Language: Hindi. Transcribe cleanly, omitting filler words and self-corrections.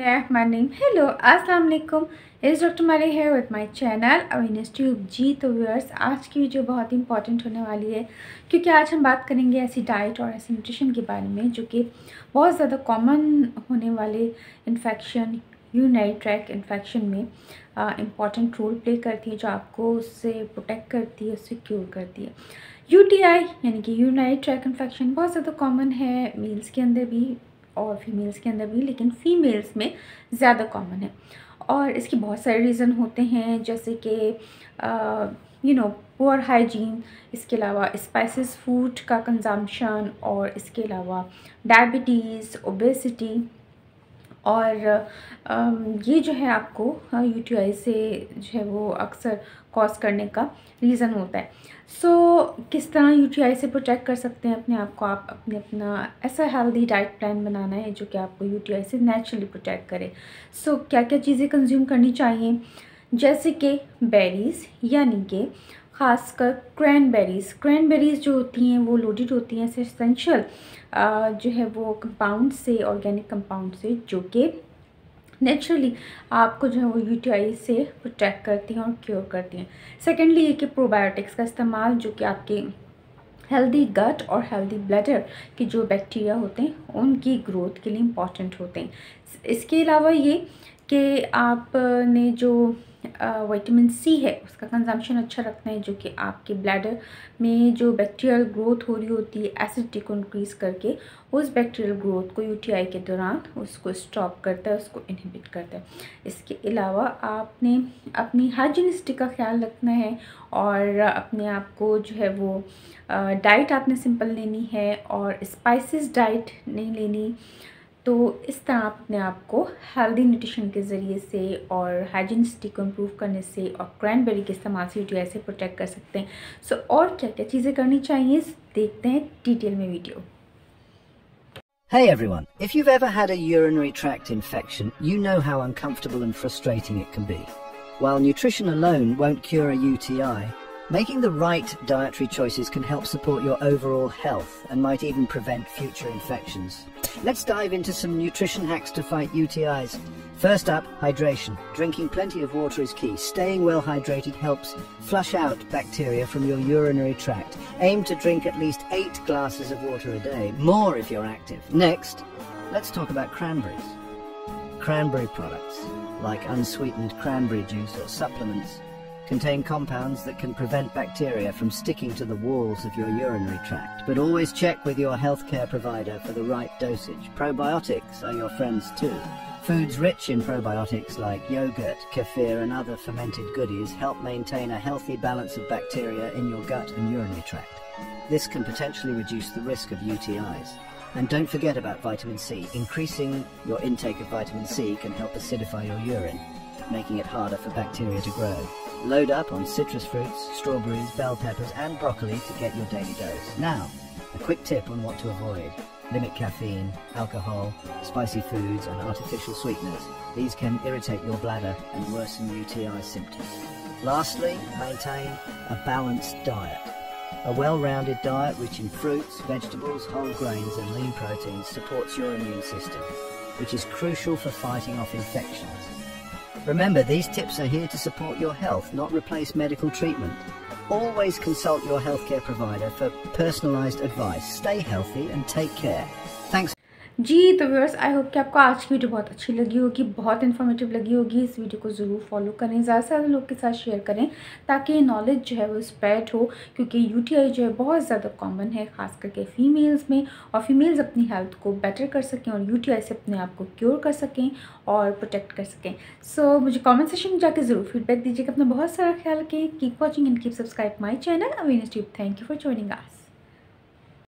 हेलो अस्सलाम वालेकुम। इस डॉक्टर मारे है with my channel awareness tube. जी तो व्यूअर्स, आज की वीडियो बहुत इंपॉर्टेंट होने वाली है क्योंकि आज हम बात करेंगे ऐसी डाइट और ऐसे न्यूट्रिशन के बारे में जो कि बहुत ज़्यादा कॉमन होने वाले इन्फेक्शन, यूरिनरी ट्रैक्ट इन्फेक्शन में इम्पॉर्टेंट रोल प्ले करती है, जो आपको उससे प्रोटेक्ट करती है, उससे क्योर करती है। यूटीआई यानी कि यूरिनरी ट्रैक्ट इन्फेक्शन बहुत ज़्यादा कॉमन है मेल्स के अंदर भी और फीमेल्स के अंदर भी, लेकिन फीमेल्स में ज़्यादा कॉमन है और इसके बहुत सारे रीज़न होते हैं, जैसे कि पुअर हाइजीन, इसके अलावा स्पाइसेस फूड का कंजम्पशन, और इसके अलावा डायबिटीज़, ओबेसिटी, और ये जो है आपको यूटीआई से जो है वो अक्सर कॉज करने का रीज़न होता है। किस तरह यूटीआई से प्रोटेक्ट कर सकते हैं अपने आप को? आप अपना ऐसा हेल्दी डाइट प्लान बनाना है जो कि आपको यूटीआई से नेचुरली प्रोटेक्ट करे। क्या क्या चीज़ें कंज्यूम करनी चाहिए, जैसे कि बेरीज़, यानी कि ख़ासकर क्रैनबेरीज़ जो होती हैं वो लोडेड होती हैं एसेंशियल जो है वो कंपाउंड से, ऑर्गेनिक कंपाउंड से, जो कि नेचुरली आपको जो है वो यूटीआई से प्रोटेक्ट करती हैं और क्योर करती हैं। सेकेंडली ये कि प्रोबायोटिक्स का इस्तेमाल, जो कि आपके हेल्दी गट और हेल्दी ब्लैडर के जो बैक्टीरिया होते हैं उनकी ग्रोथ के लिए इम्पॉर्टेंट होते हैं। इसके अलावा ये कि आपने जो विटामिन सी है उसका कंजम्पशन अच्छा रखना है, जो कि आपके ब्लैडर में जो बैक्टीरियल ग्रोथ हो रही होती है एसिडिटी को इंक्रीज़ करके उस बैक्टीरियल ग्रोथ को यूटीआई के दौरान उसको स्टॉप करता है, उसको इनहिबिट करता है। इसके अलावा आपने अपनी हाइजीनिसिटी का ख्याल रखना है और अपने आप को जो है वो डाइट आपने सिंपल लेनी है और स्पाइसेस डाइट नहीं लेनी। तो इस तरह आप अपने आप को हेल्दी न्यूट्रिशन के ज़रिए से और हाइजीनिसिटी को इम्प्रूव करने से और क्रैनबेरी के इस्तेमाल से यूटीआई से प्रोटेक्ट कर सकते हैं। और क्या क्या चीज़ें करनी चाहिए देखते हैं डिटेल में video. Hey everyone, if you've ever had a urinary tract infection, you know how uncomfortable and frustrating it can be. While nutrition alone won't cure a UTI, making the right dietary choices can help support your overall health and might even prevent future infections. Let's dive into some nutrition hacks to fight UTIs. First up, hydration. Drinking plenty of water is key. Staying well hydrated helps flush out bacteria from your urinary tract. Aim to drink at least 8 glasses of water a day, more if you're active. Next, let's talk about cranberries. Cranberry products, like unsweetened cranberry juice or supplements, contain compounds that can prevent bacteria from sticking to the walls of your urinary tract. But always check with your healthcare provider for the right dosage. Probiotics are your friends too. Foods rich in probiotics like yogurt, kefir and other fermented goodies help maintain a healthy balance of bacteria in your gut and urinary tract. This can potentially reduce the risk of UTIs. And don't forget about vitamin C. Increasing your intake of vitamin C can help acidify your urine, making it harder for bacteria to grow. Load up on citrus fruits, strawberries, bell peppers and broccoli to get your daily dose. Now, a quick tip on what to avoid. Limit caffeine, alcohol, spicy foods and artificial sweeteners. These can irritate your bladder and worsen UTI symptoms. Lastly, maintain a balanced diet. A well-rounded diet rich in fruits, vegetables, whole grains and lean proteins supports your immune system, which is crucial for fighting off infections. Remember, these tips are here to support your health, not replace medical treatment. Always consult your healthcare provider for personalized advice. Stay healthy and take care. Thanks. जी तो व्यूअर्स, आई होप कि आपको आज की वीडियो बहुत अच्छी लगी होगी, बहुत इन्फॉर्मेटिव लगी होगी। इस वीडियो को ज़रूर फॉलो करें, ज़्यादा से ज़्यादा लोग के साथ शेयर करें ताकि नॉलेज जो है वो स्प्रेड हो, क्योंकि यूटीआई जो है बहुत ज़्यादा कॉमन है, ख़ास करके फीमेल्स में, और फीमेल्स अपनी हेल्थ को बेटर कर सकें और यूटीआई से अपने आप को क्योर कर सकें और प्रोटेक्ट कर सकें। मुझे कॉमेंट सेक्शन में जाकर ज़रूर फीडबैक दीजिएगा। अपना बहुत सारा ख्याल रखें। Keep watching and keep subscribe my channel awareness tube. Thank you for joining us.